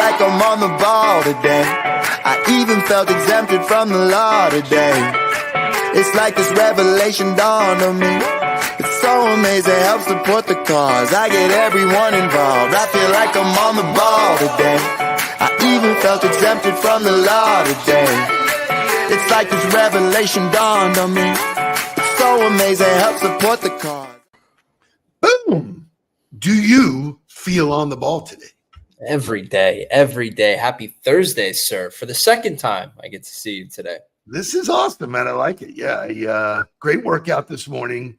like I'm on the ball today. I even felt exempted from the law today. It's like this revelation dawned on me. It's so amazing, helps support the cause. I get everyone involved. I feel like I'm on the ball today. I even felt exempted from the law today. It's like this revelation dawned on me. It's so amazing, helps support the cause. Boom! Do you feel on the ball today? Every day, every day. Happy Thursday, sir. For the second time, I get to see you today. This is awesome, man. I like it. Yeah, great workout this morning.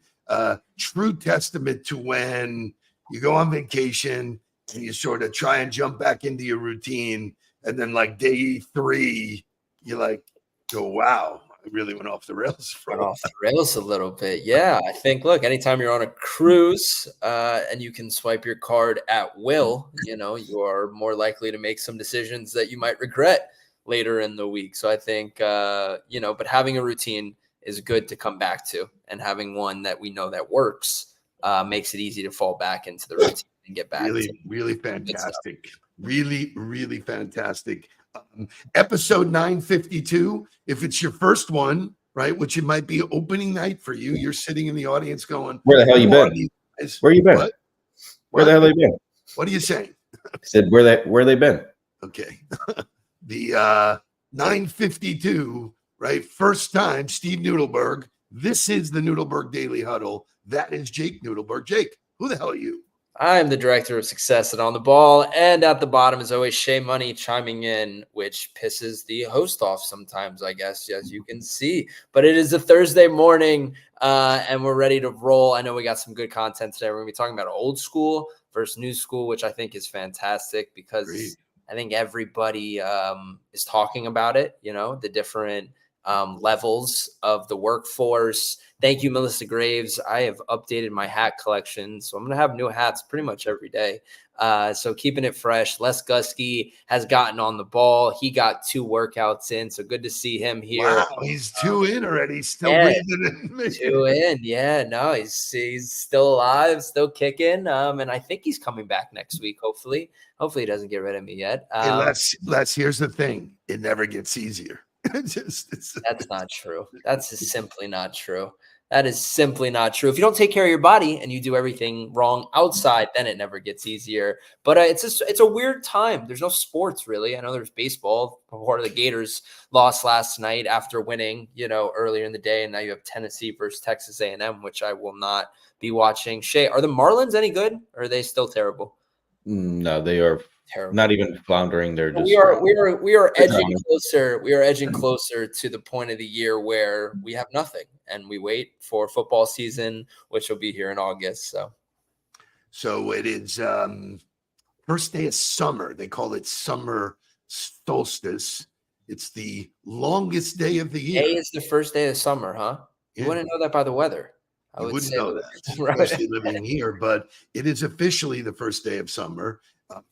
True testament to when you go on vacation and you sort of try and jump back into your routine, and then like day 3, you like go, wow, I really went off the rails. Went off the rails a little bit. Yeah, I think, look, anytime you're on a cruise and you can swipe your card at will, you are more likely to make some decisions that you might regret later in the week. So I think, but having a routine is good to come back to, and having one that we know that works makes it easy to fall back into the routine and get back. Really fantastic. Really fantastic. Episode 952. If it's your first one, right, which it might be opening night for you, you're sitting in the audience going, where the hell you been? Where you been? Where the hell they been? What are you saying? I said, where they been? Okay. The 952, right? First time, Steve Noodleberg. This is the Noodleberg Daily Huddle. That is Jake Noodleberg. Jake, who the hell are you? I am the director of success at On the Ball, and at the bottom is always Shea Money chiming in, which pisses the host off sometimes, I guess, as you can see. But it is a Thursday morning, and we're ready to roll. I know we got some good content today. We're going to be talking about old school versus new school, which I think is fantastic because Great. I think everybody is talking about it, the different levels of the workforce. Thank you, Melissa Graves. I have updated my hat collection, so I'm going to have new hats pretty much every day. So keeping it fresh. Les Gusky has gotten on the ball. He got 2 workouts in, so good to see him here. Wow, he's 2 in already. Still breathing in. 2 in. Yeah, no, he's still alive, still kicking. And I think he's coming back next week, hopefully. Hopefully he doesn't get rid of me yet. Hey, Les, here's the thing. It never gets easier. That's not true. That's simply not true. That is simply not true. If you don't take care of your body and you do everything wrong outside, then it never gets easier. But it's a weird time. There's no sports really. I know there's baseball. Part of the Gators lost last night after winning, earlier in the day, and now you have Tennessee versus Texas A&M, which I will not be watching. Shay, are the Marlins any good, or are they still terrible? No, they are terrible. Not even floundering. They're just we are edging closer. We are edging closer to the point of the year where we have nothing, and we wait for football season, which will be here in August. So it is first day of summer. They call it summer solstice. It's the longest day of the year. May is the first day of summer, huh? You wouldn't know that by the weather. I wouldn't know that, right. Especially living here, but it is officially the first day of summer.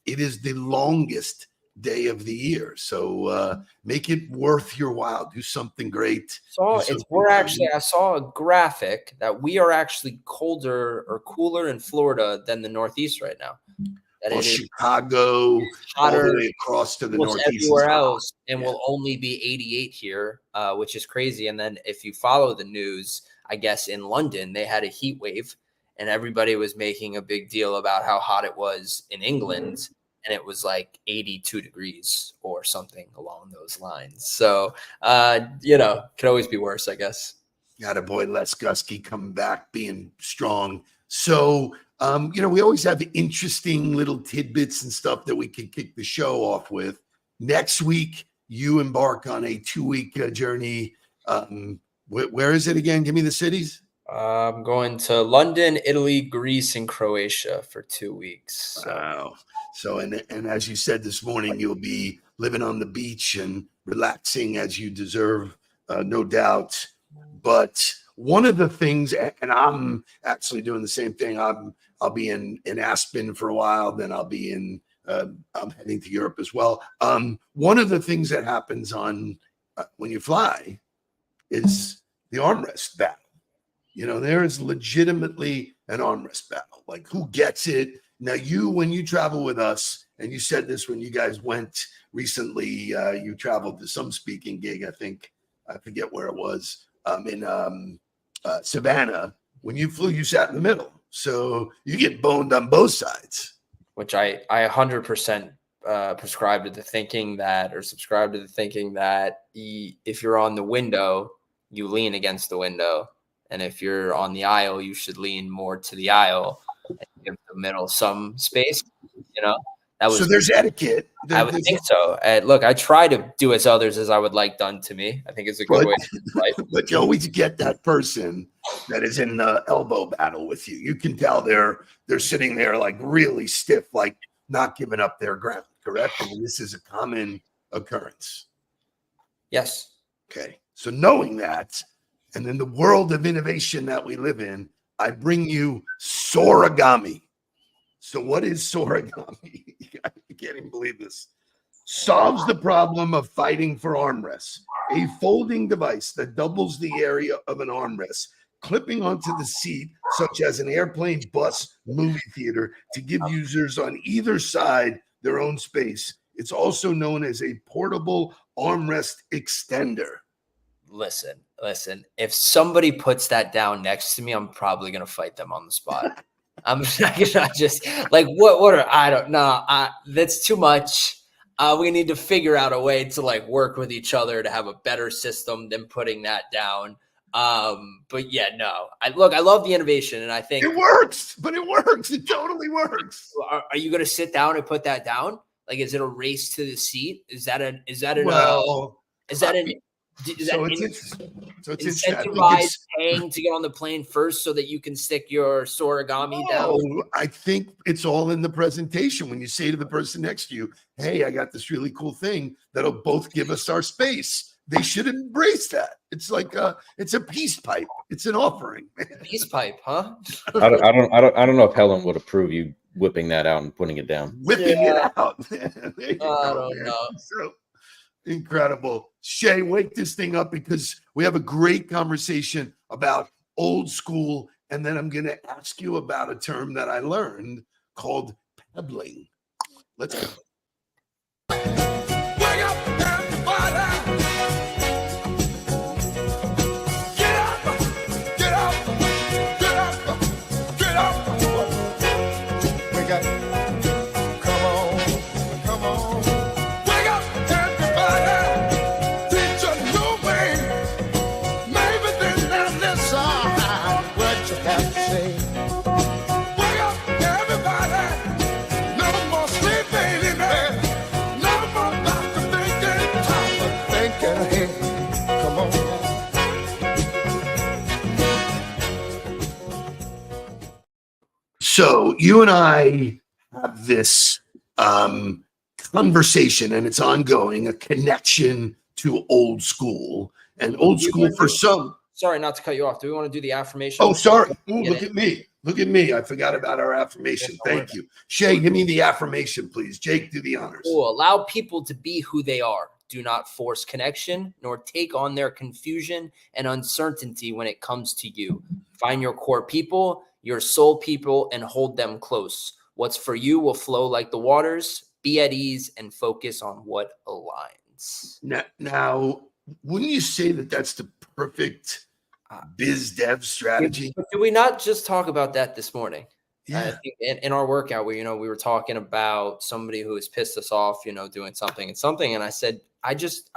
It is the longest day of the year. So make it worth your while. Do something great. I saw a graphic that we are actually colder or cooler in Florida than the Northeast right now. Chicago, hotter, all the way across to the Northeast. Everywhere else, and will only be 88 here, which is crazy. And then if you follow the news, I guess in London, they had a heat wave and everybody was making a big deal about how hot it was in England. And it was like 82 degrees or something along those lines. So, could always be worse, I guess. Got a boy, Les Gusky coming back, being strong. So, we always have interesting little tidbits and stuff that we can kick the show off with. Next week, you embark on a 2-week journey. Where is it again? Give me the cities. I'm going to London, Italy, Greece, and Croatia for 2 weeks. So. Wow. So, and as you said this morning, you'll be living on the beach and relaxing as you deserve, no doubt. But one of the things, and I'm actually doing the same thing. I'll be in Aspen for a while. Then I'll be I'm heading to Europe as well. One of the things that happens on when you fly is the armrest battle. There is legitimately an armrest battle. Like, who gets it? Now, when you travel with us, and you said this when you guys went recently, you traveled to some speaking gig, I forget where it was, in Savannah. When you flew, you sat in the middle. So you get boned on both sides. Which I 100% subscribe to the thinking that if you're on the window, you lean against the window. And if you're on the aisle, you should lean more to the aisle and give the middle some space, So there's etiquette. I would think so. Look, I try to do as others as I would like done to me. I think it's a good way to live life. But you always get that person that is in the elbow battle with you. You can tell they're sitting there like really stiff, like not giving up their ground, correct? I mean, this is a common occurrence. Yes. Okay. So knowing that, and in the world of innovation that we live in, I bring you Soragami. So what is Soragami? I can't even believe this. Solves the problem of fighting for armrests. A folding device that doubles the area of an armrest, clipping onto the seat, such as an airplane, bus, movie theater, to give users on either side their own space. It's also known as a portable armrest extender. Listen. If somebody puts that down next to me, I'm probably going to fight them on the spot. I'm not just like, I don't know. That's too much. We need to figure out a way to like work with each other to have a better system than putting that down. But yeah, no, I love the innovation, and I think it works, It totally works. Are you going to sit down and put that down? Like, is it a race to the seat? Is that an incentivize paying to get on the plane first so that you can stick your Soragami down? I think it's all in the presentation. When you say to the person next to you, hey, I got this really cool thing that'll both give us our space, they should embrace that. It's like it's a peace pipe. It's an offering. Peace pipe, huh? I don't know if Helen would approve you whipping that out and putting it down. Whipping it out. I don't know. So incredible. Shay, wake this thing up because we have a great conversation about old school. And then I'm going to ask you about a term that I learned called pebbling. Let's go. Wake up, everybody. Get up, get up, get up, get up. Wake up. Come on. Wake up, everybody. Teach a new way. Maybe then they'll listen what you have to say. Wake up, everybody. No more sleeping in there. No more about to thinking. Time for thinking ahead. Come on. So you and I have this conversation, and it's ongoing, a connection to old school. And old school for some. Sorry, not to cut you off. Do we want to do the affirmation? Oh, sorry. Ooh, look at me. Look at me. I forgot about our affirmation. Thank you. Shay, give me the affirmation, please. Jake, do the honors. Cool. Allow people to be who they are. Do not force connection, nor take on their confusion and uncertainty when it comes to you. Find your core people, your soul people, and hold them close. What's for you will flow like the waters. Be at ease and focus on what aligns. Now, wouldn't you say that that's the perfect biz dev strategy? But did we not just talk about that this morning? Yeah. I think in our workout, we were talking about somebody who has pissed us off, doing something, and I said, I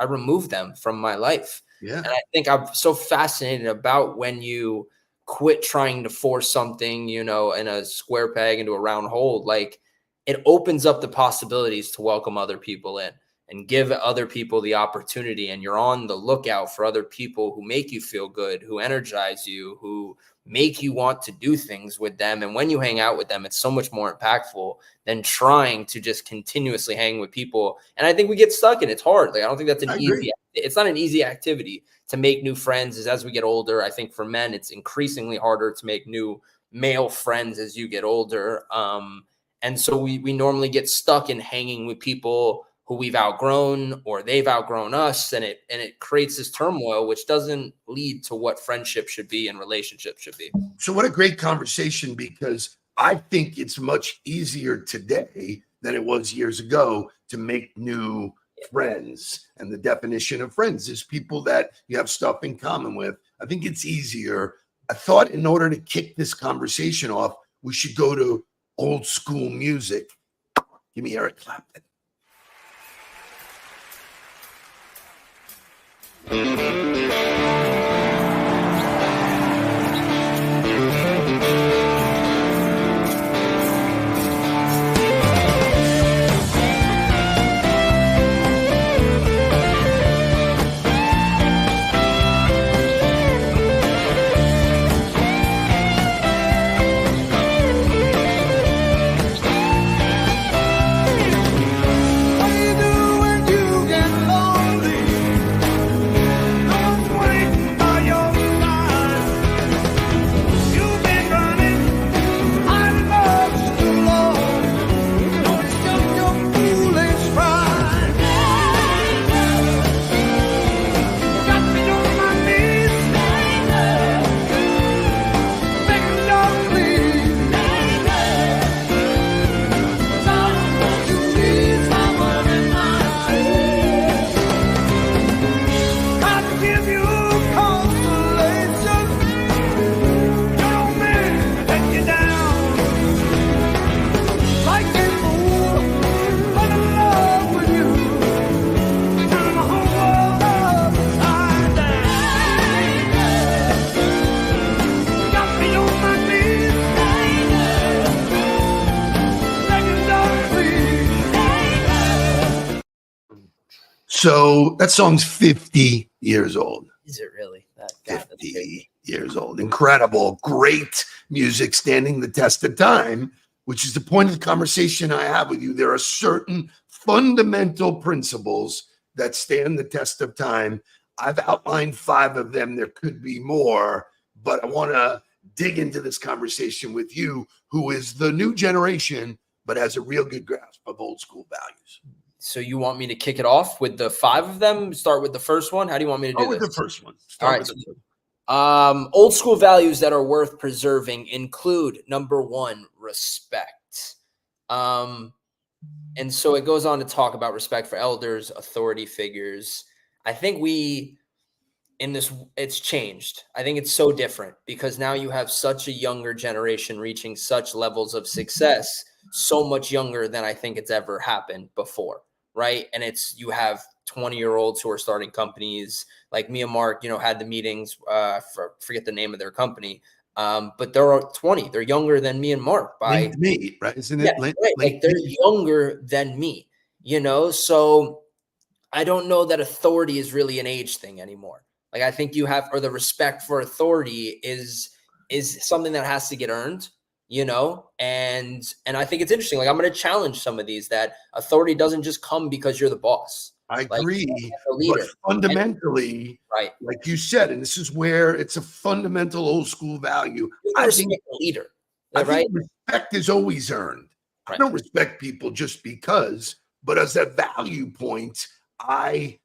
removed them from my life. Yeah. And I think I'm so fascinated about when you quit trying to force something, in a square peg into a round hole. Like, it opens up the possibilities to welcome other people in and give other people the opportunity. And you're on the lookout for other people who make you feel good, who energize you, who make you want to do things with them. And when you hang out with them, it's so much more impactful than trying to just continuously hang with people. And I think we get stuck in it. It's hard. Like, I don't think that's it's not an easy activity to make new friends. As we get older, I think for men, it's increasingly harder to make new male friends as you get older. And so we normally get stuck in hanging with people who we've outgrown or they've outgrown us. And it creates this turmoil, which doesn't lead to what friendship should be and relationship should be. So what a great conversation, because I think it's much easier today than it was years ago to make new friends. And the definition of friends is people that you have stuff in common with. I think it's easier. I thought in order to kick this conversation off, we should go to old school music. Give me Eric Clapton. So that song's 50 years old. Is it really? 50 years old. Incredible. Great music standing the test of time, which is the point of the conversation I have with you. There are certain fundamental principles that stand the test of time. I've outlined 5 of them. There could be more, but I want to dig into this conversation with you, who is the new generation, but has a real good grasp of old school values. So you want me to kick it off with the 5 of them? Start with the first one? How do you want me to do this? With the first one. All right. Old school values that are worth preserving include, number 1, respect. And so it goes on to talk about respect for elders, authority figures. I think it's changed. I think it's so different because now you have such a younger generation reaching such levels of success, so much younger than I think it's ever happened before. Right. And you have 20-year-olds who are starting companies like me and Mark, had the meetings, forget the name of their company. But they're 20. They're younger than me and Mark by me, right? Isn't it? Right. Like they're younger than me, so I don't know that authority is really an age thing anymore. Like I think the respect for authority is something that has to get earned. And I think it's interesting. Like I'm going to challenge some of these that authority doesn't just come because you're the boss. I agree, but fundamentally, right, like you said, and this is where it's a fundamental old school value. I think the leader, right? I think respect is always earned. Right. I don't respect people just because, but as a value point, I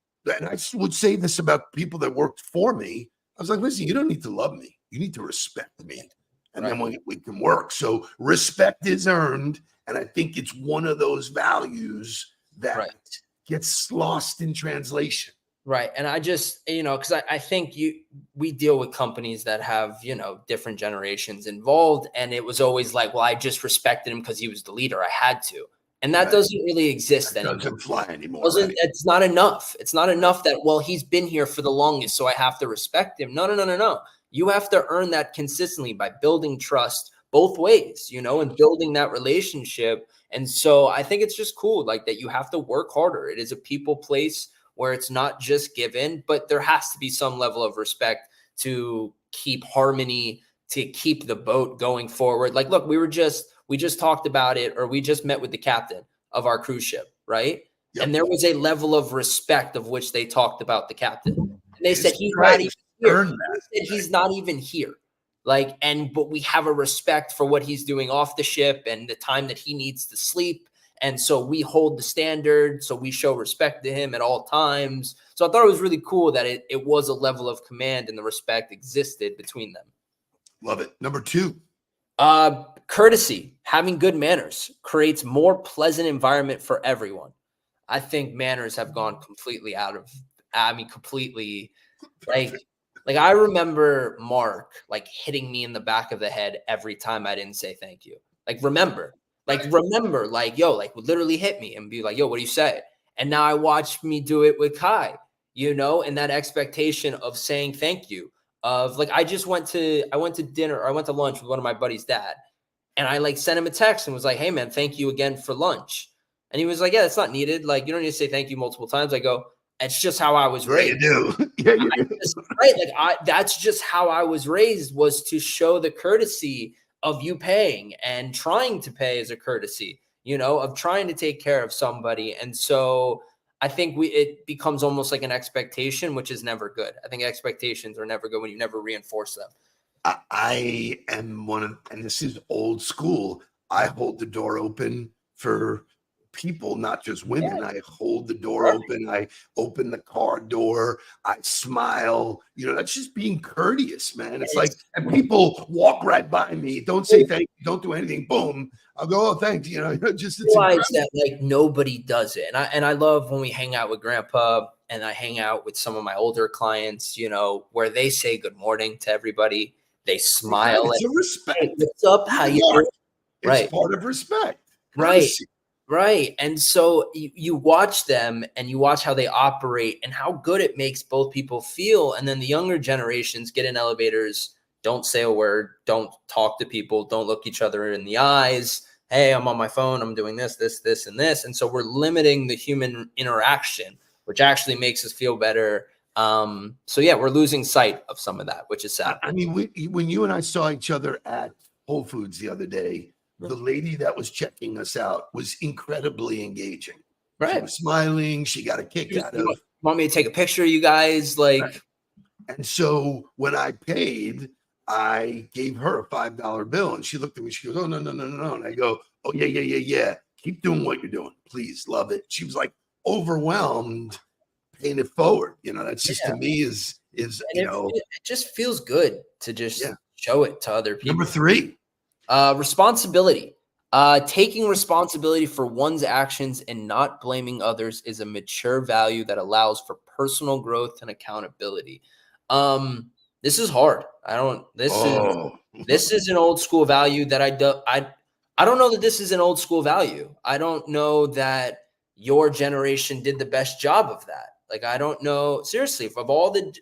would say this about people that worked for me. I was like, listen, you don't need to love me. You need to respect me. And then we can work. So respect is earned. And I think it's one of those values that gets lost in translation. Right. And I just, because I think we deal with companies that have, different generations involved. And it was always like, well, I just respected him because he was the leader. I had to. And that doesn't really exist anymore. Doesn't fly anymore. It's not enough. It's not enough that, well, he's been here for the longest, so I have to respect him. No. You have to earn that consistently by building trust both ways, and building that relationship. And so I think it's just cool, like that you have to work harder. It is a people place where it's not just given, but there has to be some level of respect to keep harmony, to keep the boat going forward. Like, look, we just talked about it, or we just met with the captain of our cruise ship, right? Yep. And there was a level of respect of which they talked about the captain. And they said he's not even here. They said he's not even here. But we have a respect for what he's doing off the ship and the time that he needs to sleep. And so we hold the standard. So we show respect to him at all times. So I thought it was really cool that it was a level of command and the respect existed between them. Love it. Number 2. Courtesy, having good manners creates more pleasant environment for everyone. I think manners have gone completely completely like, I remember Mark like hitting me in the back of the head every time I didn't say thank you. Remember, yo, like would literally hit me and be like, yo, what do you say? And now I watch me do it with Kai, and that expectation of saying thank you. Of like, I went to dinner, or I went to lunch with one of my buddy's dad, and I like sent him a text and was like, hey man, thank you again for lunch. And he was like, yeah, it's not needed. Like, you don't need to say thank you multiple times. I go, it's just how I was raised. Yeah, you do. Yeah, you do. Right. That's just how I was raised, was to show the courtesy of you paying and trying to pay as a courtesy, of trying to take care of somebody. And so I think it becomes almost like an expectation, which is never good. I think expectations are never good when you never reinforce them. I am and this is old school, I hold the door open for people, not just women. Yeah. I hold the door open. I open the car door. I smile. That's just being courteous, man. It's like, and people walk right by me. Don't say thank you. Don't do anything. Boom. I'll go, oh, thanks. Just realize that like nobody does it. And I love when we hang out with Grandpa, and I hang out with some of my older clients, where they say good morning to everybody. They smile. It's a respect. Hey, what's up? How you doing? Right. It's part of respect. Right. Right. And so you watch them and you watch how they operate and how good it makes both people feel. And then the younger generations get in elevators, don't say a word, don't talk to people, don't look each other in the eyes. Hey, I'm on my phone. I'm doing this, and this. And so we're limiting the human interaction, which actually makes us feel better. So yeah, we're losing sight of some of that, which is sad. I mean, when you and I saw each other at Whole Foods the other day, the lady that was checking us out was incredibly engaging. Right. She was smiling. She got a kick out of. Want me to take a picture of you guys? Like, right. And so when I paid, I gave her a $5 bill, and she looked at me. She goes, "Oh, no. And I go, "Oh, yeah. Keep doing what you're doing. Please, love it." She was like overwhelmed, paying it forward. That's just to me is it just feels good to just show it to other people. Number 3. Responsibility. Taking responsibility for one's actions and not blaming others is a mature value that allows for personal growth and accountability. This is hard. This is an old school value that I don't know that this is an old school value. I don't know that your generation did the best job of that. Like, I don't know, seriously,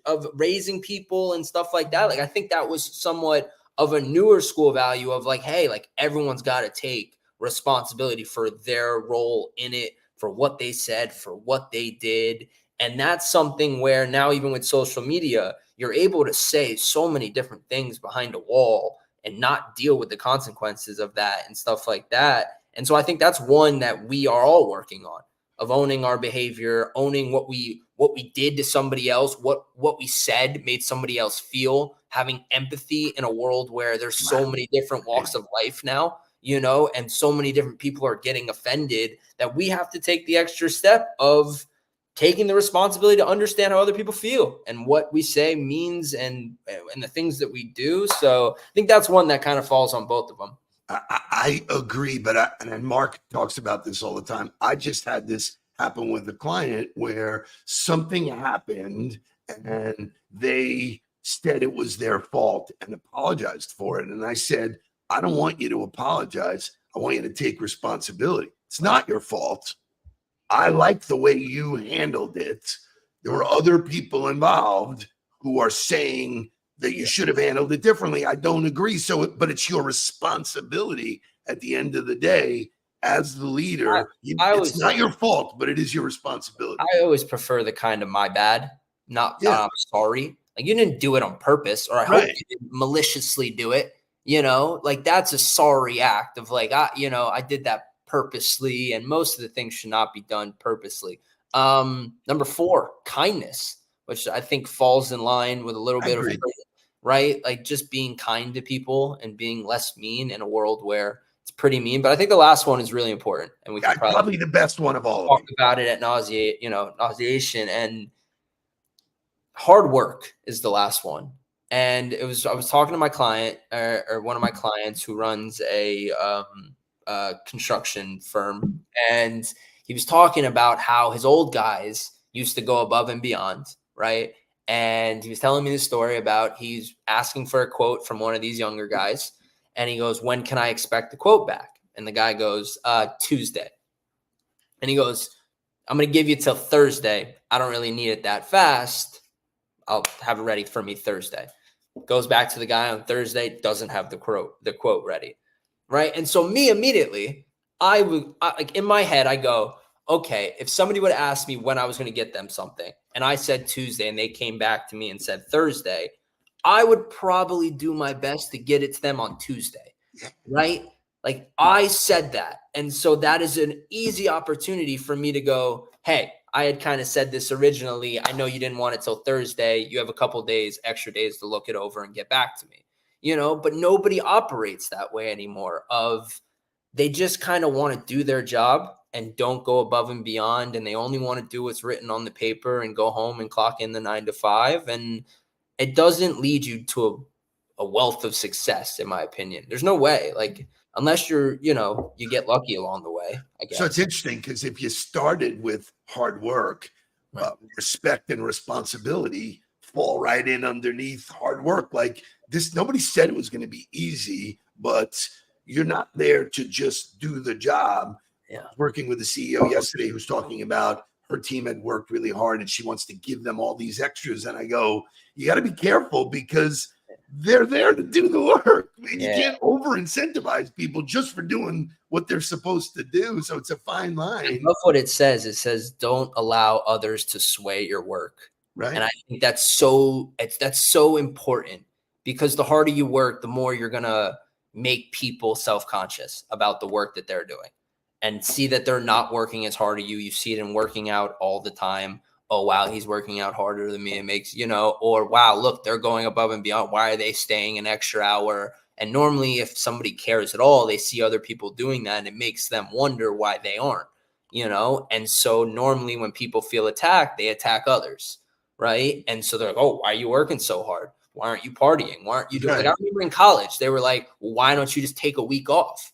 of raising people and stuff like that. Like, I think that was somewhat of a newer school value of like, hey, like everyone's got to take responsibility for their role in it, for what they said, for what they did. And that's something where now, even with social media, you're able to say so many different things behind a wall and not deal with the consequences of that and stuff like that. And so I think that's one that we are all working on, of owning our behavior, owning what we did to somebody else, what we said made somebody else feel, having empathy in a world where there's so many different walks of life now, and so many different people are getting offended, that we have to take the extra step of taking the responsibility to understand how other people feel and what we say means and the things that we do. So I think that's one that kind of falls on both of them. I agree, but and Mark talks about this all the time. I just had this happen with a client where something happened and they said it was their fault and apologized for it. And I said, I don't want you to apologize. I want you to take responsibility. It's not your fault. I like the way you handled it. There were other people involved who are saying that you should have handled it differently. I don't agree. But it's your responsibility at the end of the day as the leader. It's not your fault, but it is your responsibility. I always prefer the kind of my bad, not I'm sorry. Like, you didn't do it on purpose, or I hope you didn't maliciously do it. Like, that's a sorry act of like, I did that purposely, and most of the things should not be done purposely. Number 4, kindness, which I think falls in line with a little bit of, right? Like, just being kind to people and being less mean in a world where it's pretty mean. But I think the last one is really important, and we can probably the best one of all. Talk about it at nauseation. And hard work is the last one. And I was talking to my client or one of my clients who runs a construction firm, and he was talking about how his old guys used to go above and beyond, right? And he was telling me the story about he's asking for a quote from one of these younger guys, and he goes, "When can I expect the quote back?" And the guy goes, "Tuesday." And he goes, "I'm going to give you till Thursday. I don't really need it that fast. I'll have it ready for me Thursday." Goes back to the guy on Thursday, doesn't have the quote ready, right? And so me immediately, like in my head, I go, okay, if somebody would ask me when I was going to get them something, and I said Tuesday, and they came back to me and said Thursday, I would probably do my best to get it to them on Tuesday, right? Like I said that. And so that is an easy opportunity for me to go, hey, I had kind of said this originally. I know you didn't want it till Thursday. You have a couple days, extra days to look it over and get back to me, but nobody operates that way anymore. They just kind of want to do their job and don't go above and beyond. And they only want to do what's written on the paper and go home and clock in the 9 to 5. And it doesn't lead you to a wealth of success, in my opinion. There's no way, like, unless you get lucky along the way, I guess. So it's interesting because if you started with hard work, Right. Respect and responsibility fall right in underneath hard work. Like this, nobody said it was going to be easy, but you're not there to just do the job. Yeah. Working with the CEO yesterday who's talking about her team had worked really hard and she wants to give them all these extras. And I go, you got to be careful because they're there to do the work. I mean, you can't over incentivize people just for doing what they're supposed to do. So it's a fine line. I love what it says. It says, don't allow others to sway your work. Right. And I think that's so important, because the harder you work, the more you're going to make people self-conscious about the work that they're doing and see that they're not working as hard as you. You see it in working out all the time. Oh, wow, he's working out harder than me. It makes, or wow, look, they're going above and beyond. Why are they staying an extra hour? And normally if somebody cares at all, they see other people doing that and it makes them wonder why they aren't, And so normally when people feel attacked, they attack others, right? And so they're like, oh, why are you working so hard? Why aren't you partying? Why aren't you doing, like, I remember in college, they were like, well, why don't you just take a week off?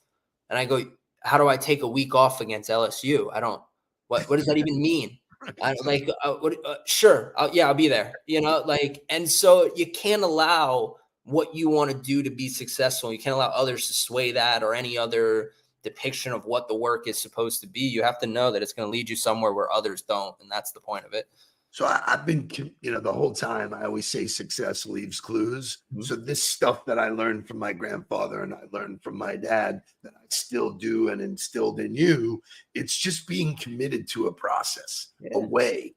And I go, how do I take a week off against LSU? I don't, what does that even mean? Sure. I'll be there, and so you can't allow what you want to do to be successful. You can't allow others to sway that or any other depiction of what the work is supposed to be. You have to know that it's going to lead you somewhere where others don't. And that's the point of it. So I've been, the whole time I always say success leaves clues. Mm-hmm. So this stuff that I learned from my grandfather and I learned from my dad that I still do and instilled in you, it's just being committed to a process, a way,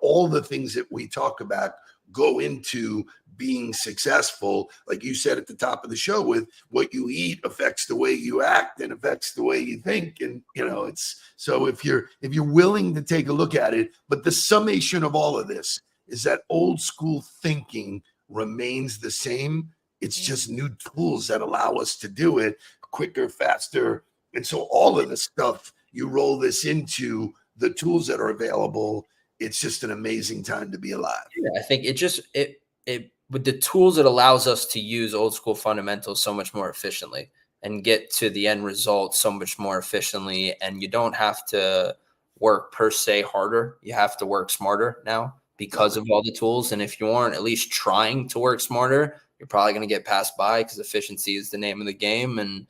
all the things that we talk about go into being successful. Like you said at the top of the show, with what you eat affects the way you act and affects the way you think. And, it's so if you're willing to take a look at it, but the summation of all of this is that old school thinking remains the same. It's just new tools that allow us to do it quicker, faster. And so all of the stuff, you roll this into the tools that are available. It's just an amazing time to be alive. Yeah, I think it with the tools, it allows us to use old school fundamentals so much more efficiently and get to the end result so much more efficiently. And you don't have to work per se harder. You have to work smarter now because of all the tools. And if you aren't at least trying to work smarter, you're probably going to get passed by, because efficiency is the name of the game. And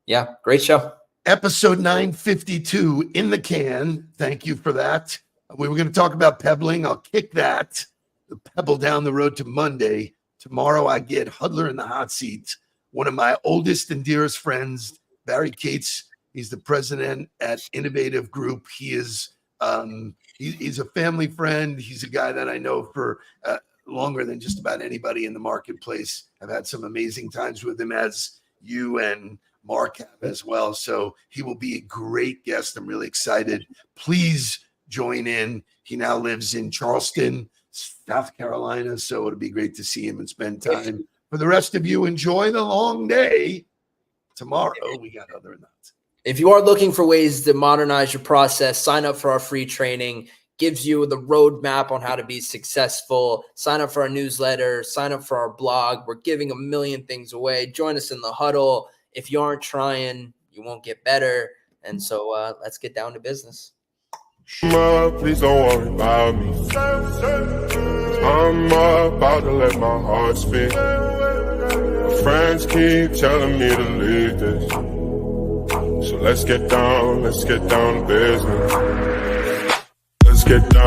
yeah, great show. Episode 952 in the can. Thank you for that. We were going to talk about pebbling. I'll kick the pebble down the road to Monday. Tomorrow I get Huddler in the hot seat. One of my oldest and dearest friends, Barry Cates. He's the president at Innovative Group. He is he's a family friend. He's a guy that I know for longer than just about anybody in the marketplace. I've had some amazing times with him, as you and Mark have as well. So he will be a great guest. I'm really excited. Please join in. He now lives in Charleston, South Carolina. So it'll be great to see him and spend time. For the rest of you, enjoy the long day. Tomorrow, we got other nuts. If you are looking for ways to modernize your process, sign up for our free training. gives you the roadmap on how to be successful. Sign up for our newsletter, sign up for our blog. We're giving a million things away. Join us in the huddle. If you aren't trying, you won't get better. And so let's get down to business. Please don't worry about me. I'm about to let my heart speak. My friends keep telling me to leave this. So let's get down to business. Let's get down.